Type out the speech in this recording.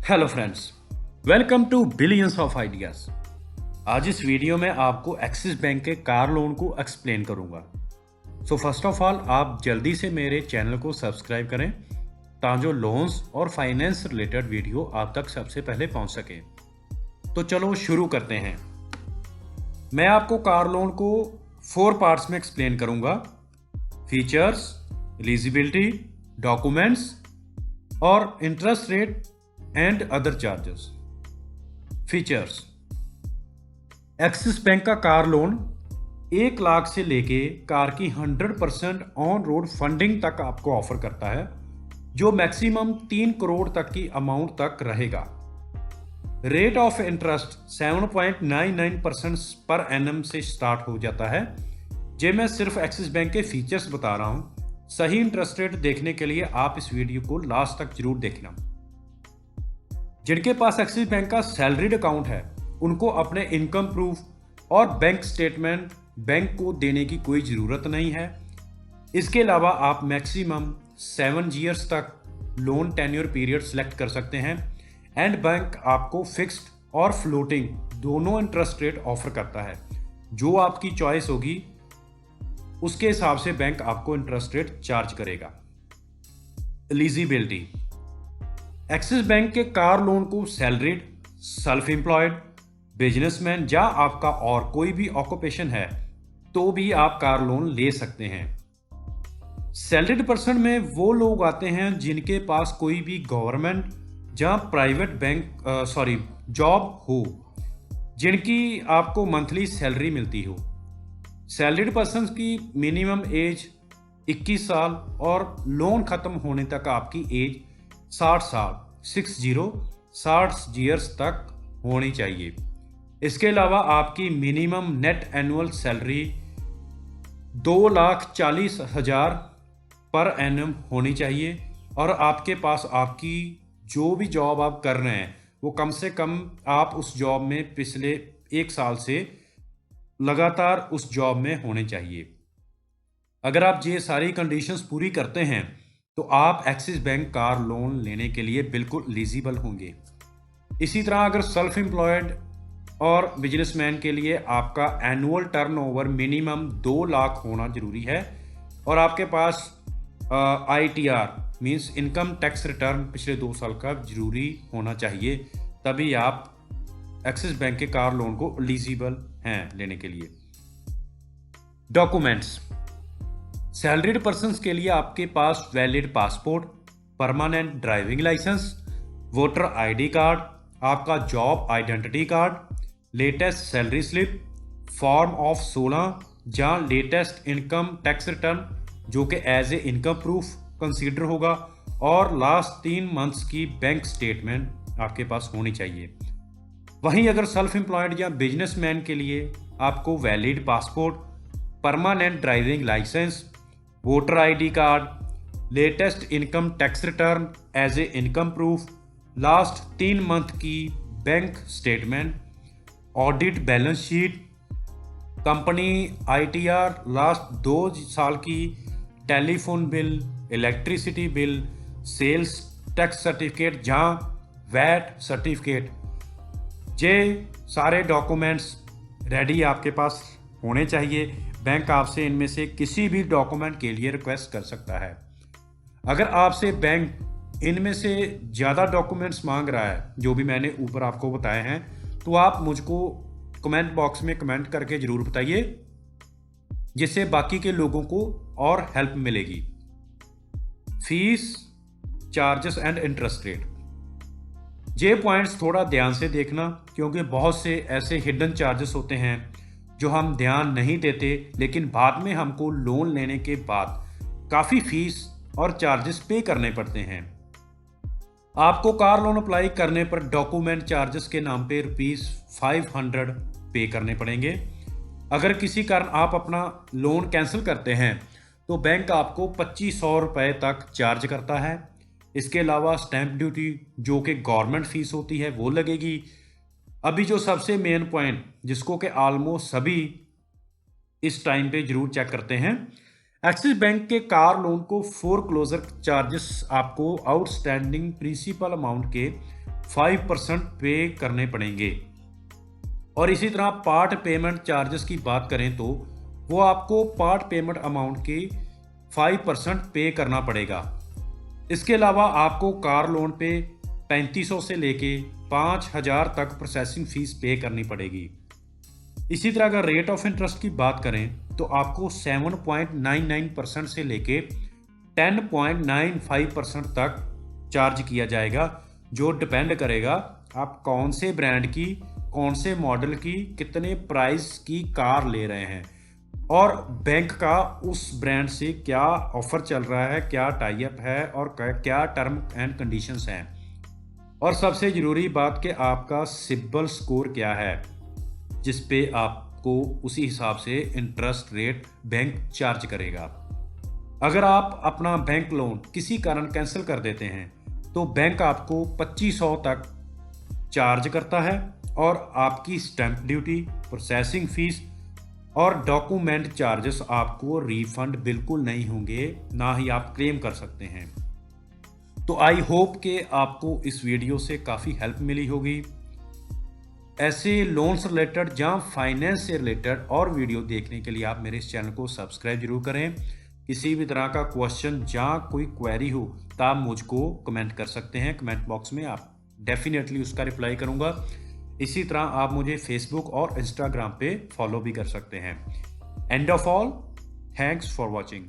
Hello friends, welcome to billions of ideas. आज इस video में आपको एक्सिस बैंक के कार लोन को एक्सप्लेन करूंगा। सो फर्स्ट ऑफ ऑल आप जल्दी से मेरे चैनल को सब्सक्राइब करें ताकि लोन्स और फाइनेंस रिलेटेड वीडियो आप तक सबसे पहले पहुंच सके। तो चलो शुरू करते हैं। मैं आपको कार लोन को 4 पार्ट्स में एक्सप्लेन करूंगा: फीचर्स, एलिजिबिलिटी, डॉक्यूमेंट्स और interest rate and other charges. Features: axis bank का कार लोन 1 लाख से लेके कार की 100% ऑन रोड फंडिंग तक आपको ऑफर करता है, जो मैक्सिमम 3 करोड़ तक की अमाउंट तक रहेगा। Rate of interest 7.99% per annum से स्टार्ट हो जाता है। जे मैं सिर्फ एक्सिस बैंक के फीचर्स बता रहा हूं। सही इंटरेस्ट रेट देखने के लिए आप इस वीडियो को लास्ट तक जरूर देखना। जिनके पास एक्सिस बैंक का सैलरीड अकाउंट है उनको अपने इनकम प्रूफ और बैंक स्टेटमेंट बैंक को देने की कोई ज़रूरत नहीं है। इसके अलावा आप मैक्सिमम 7 ईयर्स तक लोन टेन्योर पीरियड सेलेक्ट कर सकते हैं एंड बैंक आपको फिक्स्ड और फ्लोटिंग दोनों इंटरेस्ट रेट ऑफर करता है। जो आपकी चॉइस होगी उसके हिसाब से बैंक आपको इंटरेस्ट रेट चार्ज करेगा। एलिजिबिलिटी: एक्सिस बैंक के कार लोन को सैलरीड, सेल्फ एम्प्लॉयड, बिजनेसमैन या आपका और कोई भी ऑक्यूपेशन है तो भी आप कार लोन ले सकते हैं। सैलरीड पर्सन में वो लोग आते हैं जिनके पास कोई भी गवर्नमेंट या प्राइवेट जॉब हो, जिनकी आपको मंथली सैलरी मिलती हो। सैलरीड पर्सन की मिनिमम एज 21 साल और लोन खत्म होने तक आपकी एज 60 साल 60 ईयर्स तक होनी चाहिए। इसके अलावा आपकी minimum net annual salary 2,40,000 per annum होनी चाहिए और आपके पास आपकी जो भी जॉब आप कर रहे हैं वो कम से कम आप उस जॉब में पिछले 1 साल से लगातार उस जॉब में होने चाहिए। अगर आप ये सारी कंडीशंस पूरी करते हैं तो आप एक्सिस बैंक कार लोन लेने के लिए बिल्कुल एलिजिबल होंगे। इसी तरह अगर सेल्फ एम्प्लॉयड और बिजनेसमैन के लिए आपका एनुअल टर्नओवर मिनिमम 2 लाख होना जरूरी है और आपके पास ITR means income tax return पिछले 2 साल का जरूरी होना चाहिए, तभी आप एक्सिस बैंक के कार लोन को एलिजिबल हैं लेने के लिए। डॉक्यूमेंट्स: सैलरीड पर्सन्स के लिए आपके पास valid passport, permanent driving license, voter ID card, आपका job identity card, latest salary slip, form of 16 या लेटेस्ट इनकम टैक्स रिटर्न जो कि as a income proof consider होगा, और लास्ट 3 मंथ्स की बैंक स्टेटमेंट आपके पास होनी चाहिए। वहीं अगर सेल्फ एम्प्लॉयड या बिजनेसमैन के लिए आपको valid passport, permanent driving license, voter ID card, latest income tax return as a income proof, last 3 month की bank statement, audit balance sheet, company ITR last 2 साल की, telephone bill, electricity bill, sales tax certificate या VAT certificate, ये सारे documents ready आपके पास होने चाहिए। Bank आपसे इनमें से किसी भी डॉक्यूमेंट के लिए रिक्वेस्ट कर सकता है। अगर आपसे बैंक इनमें से ज़्यादा डॉक्यूमेंट्स मांग रहा है जो भी मैंने ऊपर आपको बताए हैं, तो आप मुझको कमेंट बॉक्स में कमेंट करके ज़रूर बताइए, जिससे बाकी के लोगों को और हेल्प मिलेगी। Fees, charges and interest rate: ये पॉइंट्स थोड़ा ध्यान से देखना क्योंकि बहुत से ऐसे हिडन चार्जेस होते हैं जो हम ध्यान नहीं देते, लेकिन बाद में हमको लोन लेने के बाद काफ़ी फीस और चार्जेस पे करने पड़ते हैं। आपको कार लोन अप्लाई करने पर डॉक्यूमेंट चार्जेस के नाम पे ₹500 पे करने पड़ेंगे। अगर किसी कारण आप अपना लोन कैंसिल करते हैं तो बैंक आपको ₹2500 तक चार्ज करता है। इसके अलावा स्टैंप ड्यूटी जो कि गवर्नमेंट फीस होती है वो लगेगी। अभी जो सबसे मेन पॉइंट जिसको कि ऑलमोस्ट सभी इस टाइम पे जरूर चेक करते हैं, एक्सिस बैंक के कार लोन को फोरक्लोजर चार्जेस आपको आउटस्टैंडिंग प्रिंसिपल अमाउंट के 5% पे करने पड़ेंगे। और इसी तरह पार्ट पेमेंट चार्जेस की बात करें तो वो आपको पार्ट पेमेंट अमाउंट के 5% पे करना पड़ेगा। इसके अलावा आपको कार लोन पे 3500 से लेके 5000 तक प्रोसेसिंग फीस पे करनी पड़ेगी। इसी तरह अगर रेट ऑफ इंटरेस्ट की बात करें तो आपको 7.99% से लेके 10.95% तक चार्ज किया जाएगा, जो डिपेंड करेगा आप कौन से ब्रांड की, कौन से मॉडल की, कितने प्राइस की कार ले रहे हैं और बैंक का उस ब्रांड से क्या ऑफर चल रहा है, क्या टाई अप है और क्या टर्म एंड कंडीशंस हैं। और सबसे ज़रूरी बात कि आपका सिबिल स्कोर क्या है, जिस पे आपको उसी हिसाब से इंटरेस्ट रेट बैंक चार्ज करेगा। अगर आप अपना बैंक लोन किसी कारण कैंसिल कर देते हैं तो बैंक आपको 2500 तक चार्ज करता है और आपकी स्टैंप ड्यूटी, प्रोसेसिंग फीस और डॉक्यूमेंट चार्जेस आपको रिफंड बिल्कुल नहीं होंगे, ना ही आप क्लेम कर सकते हैं। तो आई होप कि आपको इस वीडियो से काफ़ी हेल्प मिली होगी। ऐसे लोन से रिलेटेड या फाइनेंस से रिलेटेड और वीडियो देखने के लिए आप मेरे इस चैनल को सब्सक्राइब जरूर करें। किसी भी तरह का क्वेश्चन या कोई क्वेरी हो तो आप मुझको कमेंट कर सकते हैं कमेंट बॉक्स में, आप डेफिनेटली उसका रिप्लाई करूंगा। इसी तरह आप मुझे फेसबुक और इंस्टाग्राम पे फॉलो भी कर सकते हैं। End of all, thanks for watching.